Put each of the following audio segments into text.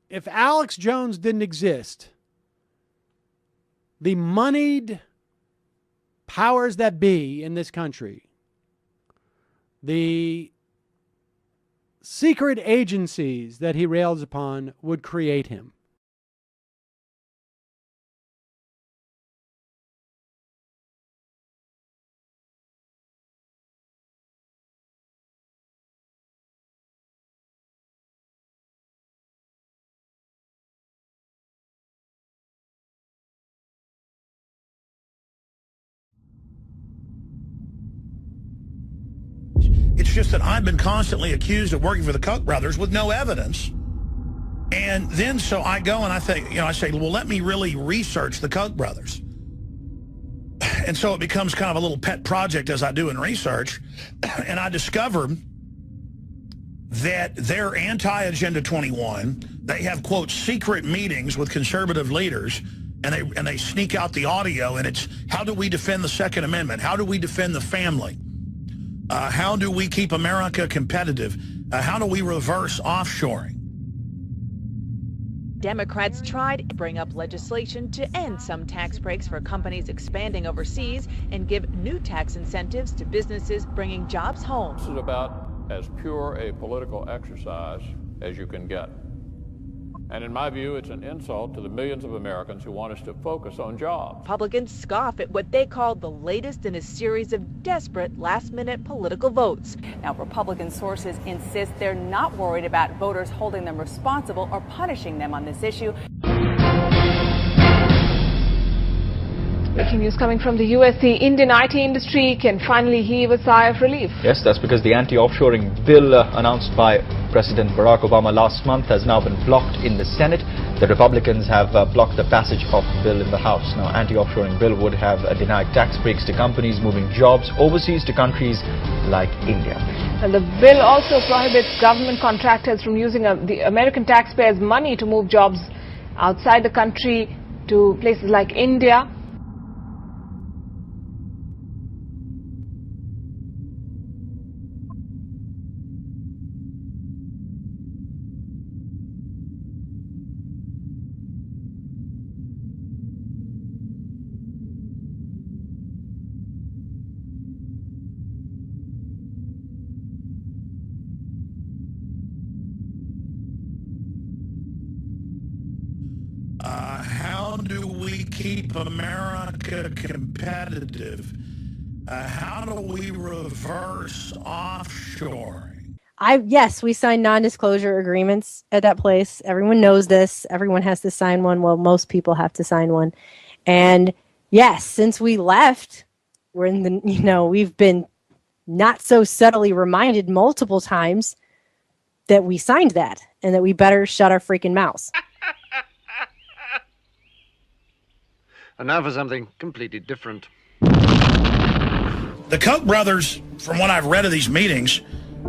if Alex Jones didn't exist, the moneyed powers that be in this country, the secret agencies that he rails upon, would create him. It's just that I've been constantly accused of working for the Koch brothers with no evidence. And then so I go and I think, I say, well, let me really research the Koch brothers. And so it becomes kind of a little pet project as I do in research. And I discover that they're anti-Agenda 21. They have, quote, secret meetings with conservative leaders, and they sneak out the audio, and it's, how do we defend the Second Amendment? How do we defend the family? How do we keep America competitive? How do we reverse offshoring? Democrats tried to bring up legislation to end some tax breaks for companies expanding overseas and give new tax incentives to businesses bringing jobs home. This is about as pure a political exercise as you can get. And in my view, it's an insult to the millions of Americans who want us to focus on jobs. Republicans scoff at what they call the latest in a series of desperate last-minute political votes. Now, Republican sources insist they're not worried about voters holding them responsible or punishing them on this issue. Breaking news coming from the US, the Indian IT industry can finally heave a sigh of relief. Yes, that's because the anti-offshoring bill announced by President Barack Obama last month has now been blocked in the Senate. The Republicans have blocked the passage of the bill in the House. Now, anti-offshoring bill would have denied tax breaks to companies moving jobs overseas to countries like India. And the bill also prohibits government contractors from using the American taxpayers' money to move jobs outside the country to places like India. How do we keep America competitive? How do we reverse offshoring? Yes, we signed non-disclosure agreements at that place. Everyone knows this. Everyone has to sign one. Well, most people have to sign one. And yes, since we left, we're in the, we've been not so subtly reminded multiple times that we signed that and that we better shut our freaking mouths. And now for something completely different. The Koch brothers, from what I've read of these meetings,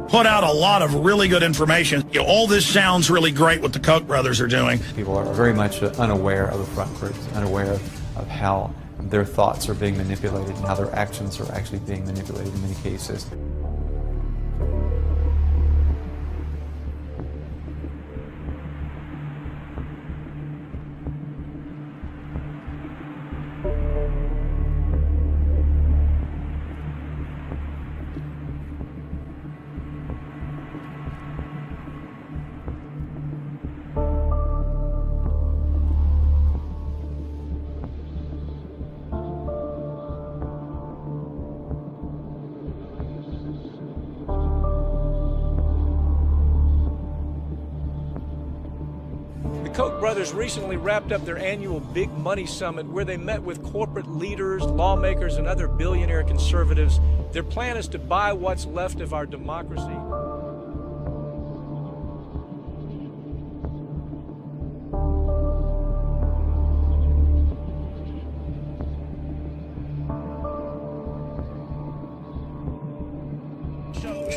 put out a lot of really good information. All this sounds really great what the Koch brothers are doing. People are very much unaware of the front groups, unaware of how their thoughts are being manipulated and how their actions are actually being manipulated in many cases. Koch brothers recently wrapped up their annual Big Money Summit where they met with corporate leaders, lawmakers, and other billionaire conservatives. Their plan is to buy what's left of our democracy.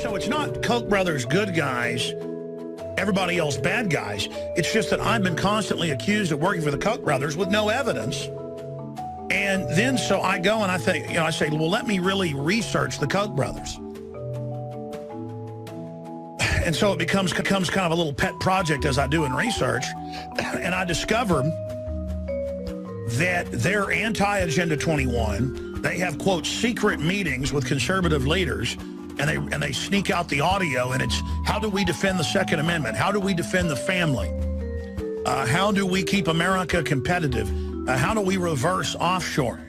So it's not Koch brothers good guys, everybody else bad guys. It's just that I've been constantly accused of working for the Koch brothers with no evidence. And then so I go and I think, I say, well, let me really research the Koch brothers. And so it becomes kind of a little pet project as I do in research. And I discover that they're anti-Agenda 21. They have, quote, secret meetings with conservative leaders, and they sneak out the audio, and it's, how do we defend the Second Amendment? How do we defend the family? How do we keep America competitive? How do we reverse offshore?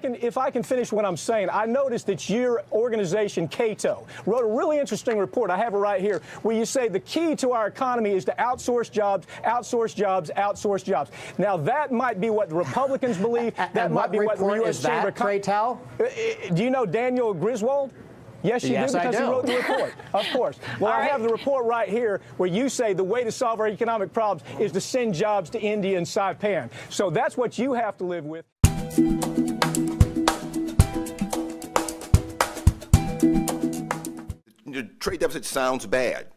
If I can finish what I'm saying, I noticed that your organization, Cato, wrote a really interesting report. I have it right here, where you say the key to our economy is to outsource jobs, outsource jobs, outsource jobs. Now, that might be what the Republicans believe. That might be what the U.S. Chamber of Commerce. Do you know Daniel Griswold? Yes, you do, because he wrote the report. Of course. Well, I have the report right here where you say the way to solve our economic problems is to send jobs to India and Saipan. So that's what you have to live with. The trade deficit sounds bad.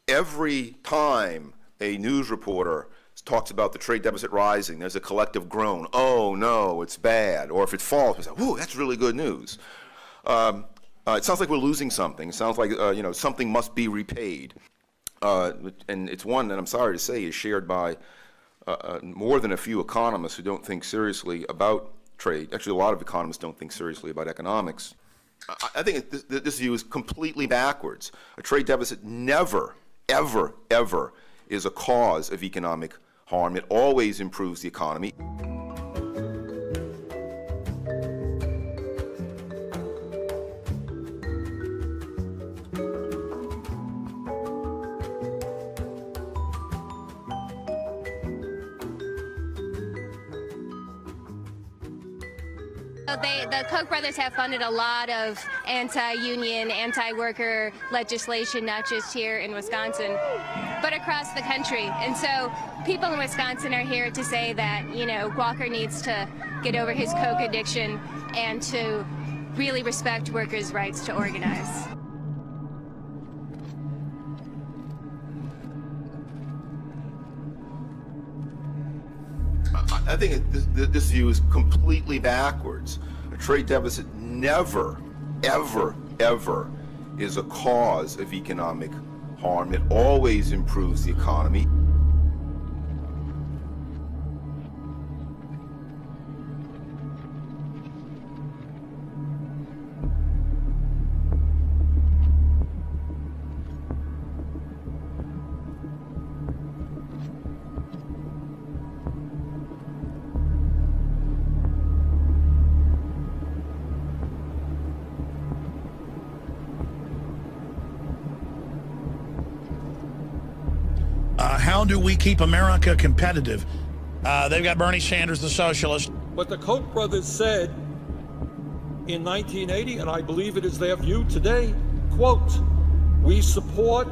Every time a news reporter talks about the trade deficit rising, there's a collective groan. Oh, no, it's bad. Or if it falls, we say, whoa, that's really good news. It sounds like we're losing something. It sounds like something must be repaid. And it's one that I'm sorry to say is shared by more than a few economists who don't think seriously about trade. Actually, a lot of economists don't think seriously about economics. I think this view is completely backwards. A trade deficit never, ever, ever is a cause of economic harm. It always improves the economy. The Koch brothers have funded a lot of anti-union, anti-worker legislation, not just here in Wisconsin, but across the country. And so people in Wisconsin are here to say that, Walker needs to get over his Coke addiction and to really respect workers' rights to organize. I think this view is completely backwards. A trade deficit never, ever, ever is a cause of economic harm. It always improves the economy. How do we keep America competitive? They've got Bernie Sanders, the socialist. What the Koch brothers said in 1980, and I believe it is their view today, quote, we support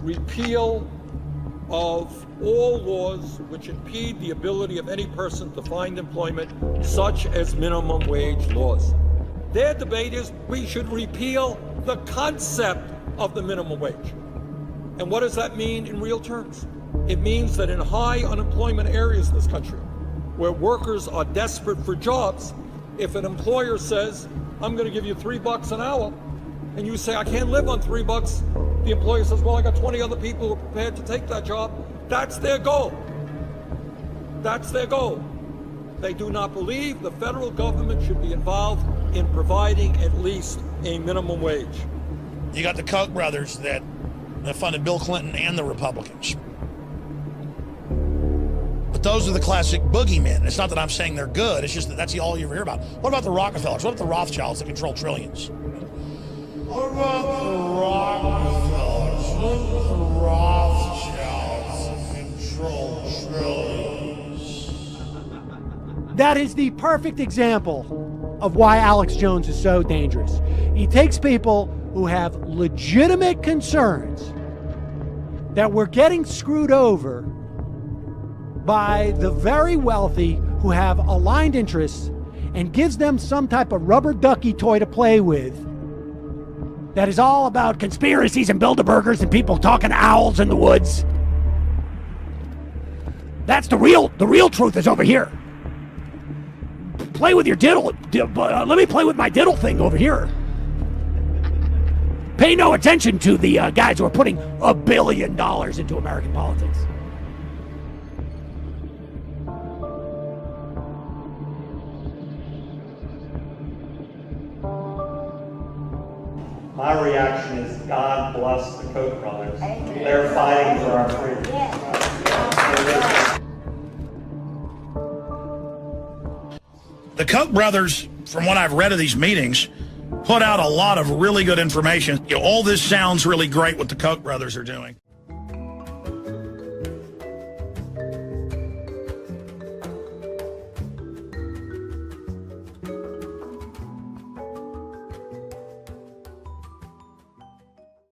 repeal of all laws which impede the ability of any person to find employment, such as minimum wage laws. Their debate is we should repeal the concept of the minimum wage. And what does that mean in real terms? It means that in high unemployment areas in this country, where workers are desperate for jobs, if an employer says, I'm going to give you $3 an hour, and you say, I can't live on $3, the employer says, well, I got 20 other people who are prepared to take that job. That's their goal. That's their goal. They do not believe the federal government should be involved in providing at least a minimum wage. You got the Koch brothers that funded Bill Clinton and the Republicans. But those are the classic boogeymen. It's not that I'm saying they're good. It's just that that's all you ever hear about. What about the Rockefellers? What about the Rothschilds that control trillions? What about the Rockefellers? What about the Rothschilds that control trillions? That is the perfect example of why Alex Jones is so dangerous. He takes people who have legitimate concerns that we're getting screwed over by the very wealthy who have aligned interests and gives them some type of rubber ducky toy to play with that is all about conspiracies and Bilderbergers and people talking to owls in the woods. That's the real truth is over here. Play with your diddle. Let me play with my diddle thing over here. Pay no attention to the guys who are putting $1 billion into American politics. My reaction is God bless the Koch brothers. They're fighting for our freedom. The Koch brothers, from what I've read of these meetings, put out a lot of really good information. All this sounds really great what the Koch brothers are doing.